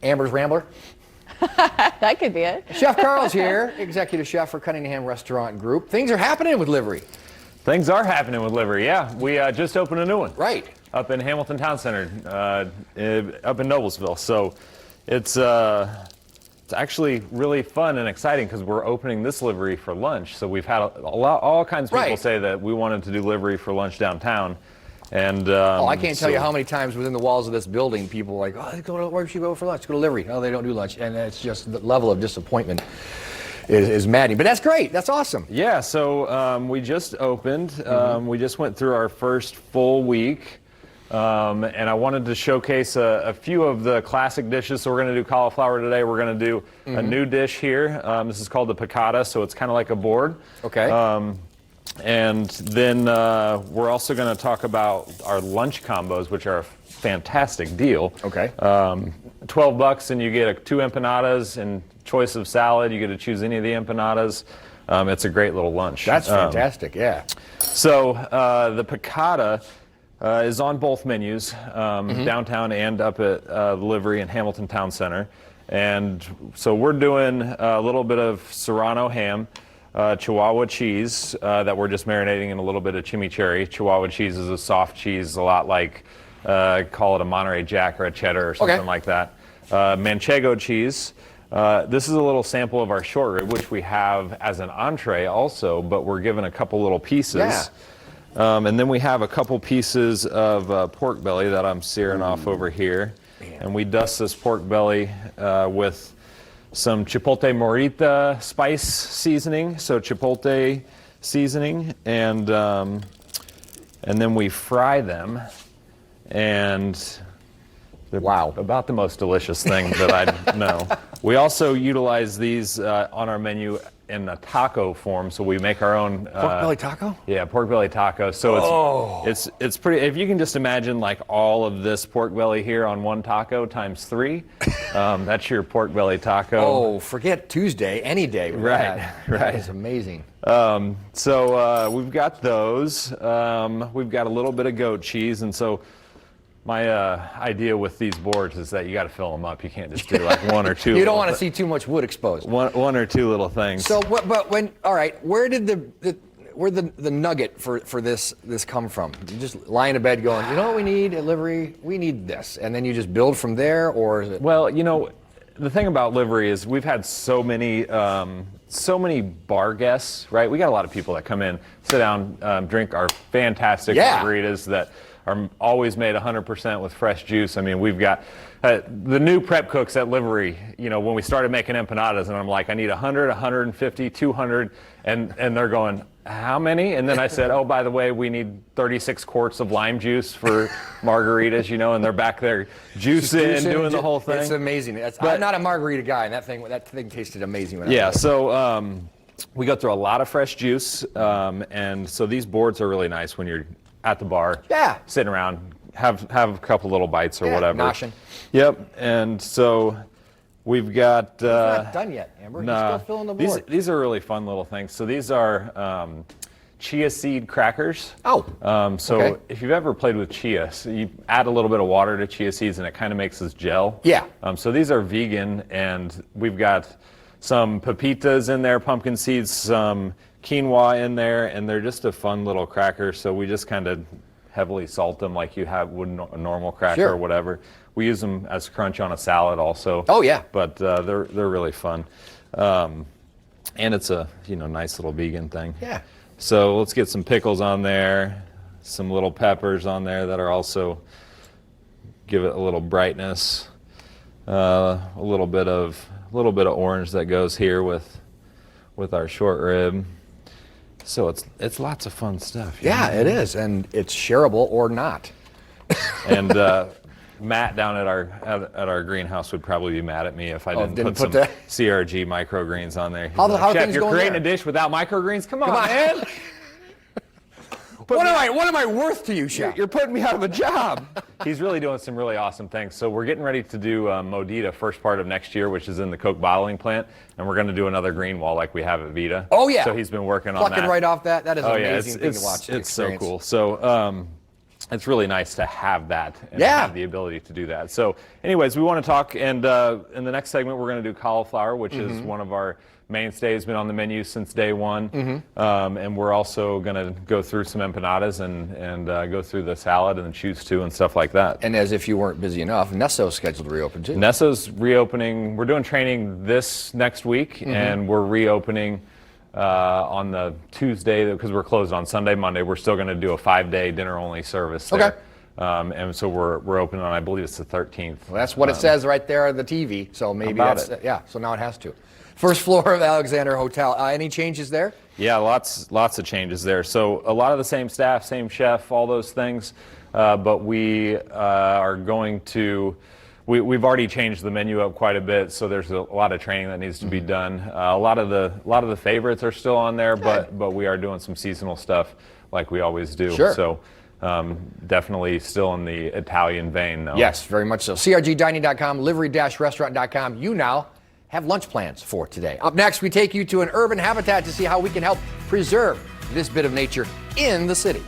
Amber's Rambler. That could be it. Chef Carl's here, executive chef for Cunningham Restaurant Group. Things are happening with livery. Things are happening with livery, yeah. We just opened a new one. Right. Up in Hamilton Town Center, up in Noblesville. So it's actually really fun and exciting because we're opening this livery for lunch. So we've had all kinds of people say that we wanted to do livery for lunch downtown. And I can't tell you how many times within the walls of this building people are like, oh, where should we go for lunch? Go to livery. Oh, they don't do lunch. And it's just the level of disappointment is maddening. But that's great. That's awesome. Yeah, so we just opened. We just went through our first full week. And I wanted to showcase a few of the classic dishes. So we're going to do cauliflower today. We're going to do a new dish here. This is called the piccata, so it's kind of like a board. Okay. And then we're also going to talk about our lunch combos, which are a fantastic deal. Okay. $12 and you get 2 empanadas and choice of salad. You get to choose any of the empanadas. It's a great little lunch. That's fantastic, yeah. So the piccata is on both menus, downtown and up at the livery in Hamilton Town Center. And so we're doing a little bit of Serrano ham, Chihuahua cheese that we're just marinating in a little bit of chimichurri. Chihuahua cheese is a soft cheese, a lot like, call it a Monterey Jack or a cheddar or something like that. Manchego cheese. This is a little sample of our short rib, which we have as an entree also, but we're given a couple little pieces. Yeah. And then we have a couple pieces of pork belly that I'm searing off over here. Man. And we dust this pork belly with some chipotle morita spice seasoning, so chipotle seasoning, and then we fry them, and they're about the most delicious thing that I know. We also utilize these on our menu in a taco form, so we make our own pork belly taco. Yeah, pork belly taco. So it's pretty. If you can just imagine like all of this pork belly here on one taco times 3, that's your pork belly taco. Oh, forget Tuesday, any day. Right. That is amazing. So we've got those. We've got a little bit of goat cheese, and so. My idea with these boards is that you got to fill them up. You can't just do like one or two. You don't want to see too much wood exposed. One or two little things. So, all right, where did the nugget for this come from? You just lie in a bed going, you know what we need at livery? We need this, and then you just build from there, or is it? Well, you know, the thing about livery is we've had so many bar guests, right? We got a lot of people that come in, sit down, drink our fantastic margaritas that are always made 100% with fresh juice. I mean, we've got the new prep cooks at livery, you know, when we started making empanadas, and I'm like, I need 100, 150, 200, and they're going, how many? And then I said, oh, by the way, we need 36 quarts of lime juice for margaritas, you know, and they're back there juicing and doing the whole thing. It's amazing. I'm not a margarita guy, and that thing tasted amazing. So we go through a lot of fresh juice, and so these boards are really nice when you're at the bar, sitting around, have a couple little bites or whatever. Noshing. Yep, and so we've got. It's not done yet, Amber. You're still filling the board. These are really fun little things. So these are chia seed crackers. So if you've ever played with chia, so you add a little bit of water to chia seeds and it kind of makes this gel. Yeah. So these are vegan, and we've got some pepitas in there, pumpkin seeds, some quinoa in there, and they're just a fun little cracker. So we just kind of heavily salt them like you would a normal cracker or whatever. We use them as crunch on a salad also. Oh yeah. But they're really fun, and it's a nice little vegan thing. Yeah. So let's get some pickles on there, some little peppers on there that are also give it a little brightness. A little bit of orange that goes here with our short rib. So it's lots of fun stuff. Yeah, it is, and it's shareable or not. And Matt down at our greenhouse would probably be mad at me if I didn't put some CRG microgreens on there. Chef, you're creating a dish without microgreens? Come on, man. What am I worth to you, Chef? You're putting me out of a job. He's really doing some really awesome things. So we're getting ready to do Modita first part of next year, which is in the Coke bottling plant, and we're going to do another green wall like we have at Vita. Oh yeah. So he's been working on that. Plucking right off that. That is an amazing thing to watch. It's so cool. So it's really nice to have that and Yeah. have the ability to do that. So anyways, we want to talk, and in the next segment, we're going to do cauliflower, which is one of our mainstays, been on the menu since day one. And we're also going to go through some empanadas and go through the salad and the choose two and stuff like that. And as if you weren't busy enough, Nesso's scheduled to reopen too. Nesso's reopening. We're doing training this next week, and we're reopening on the Tuesday because we're closed on Sunday, Monday. We're still going to do a 5-day dinner-only service there. Okay. And so we're open on, I believe it's the 13th. Well, that's what it says right there on the TV. So maybe About that's it. yeah. So now it has to. First floor of Alexander Hotel. Any changes there? Yeah, lots of changes there. So a lot of the same staff, same chef, all those things. But we are going to. We've already changed the menu up quite a bit, so there's a lot of training that needs to be done. A lot of the favorites are still on there, but we are doing some seasonal stuff like we always do. Sure. So definitely still in the Italian vein, though. Yes, very much so. CRGdining.com, livery-restaurant.com. You now have lunch plans for today. Up next, we take you to an urban habitat to see how we can help preserve this bit of nature in the city.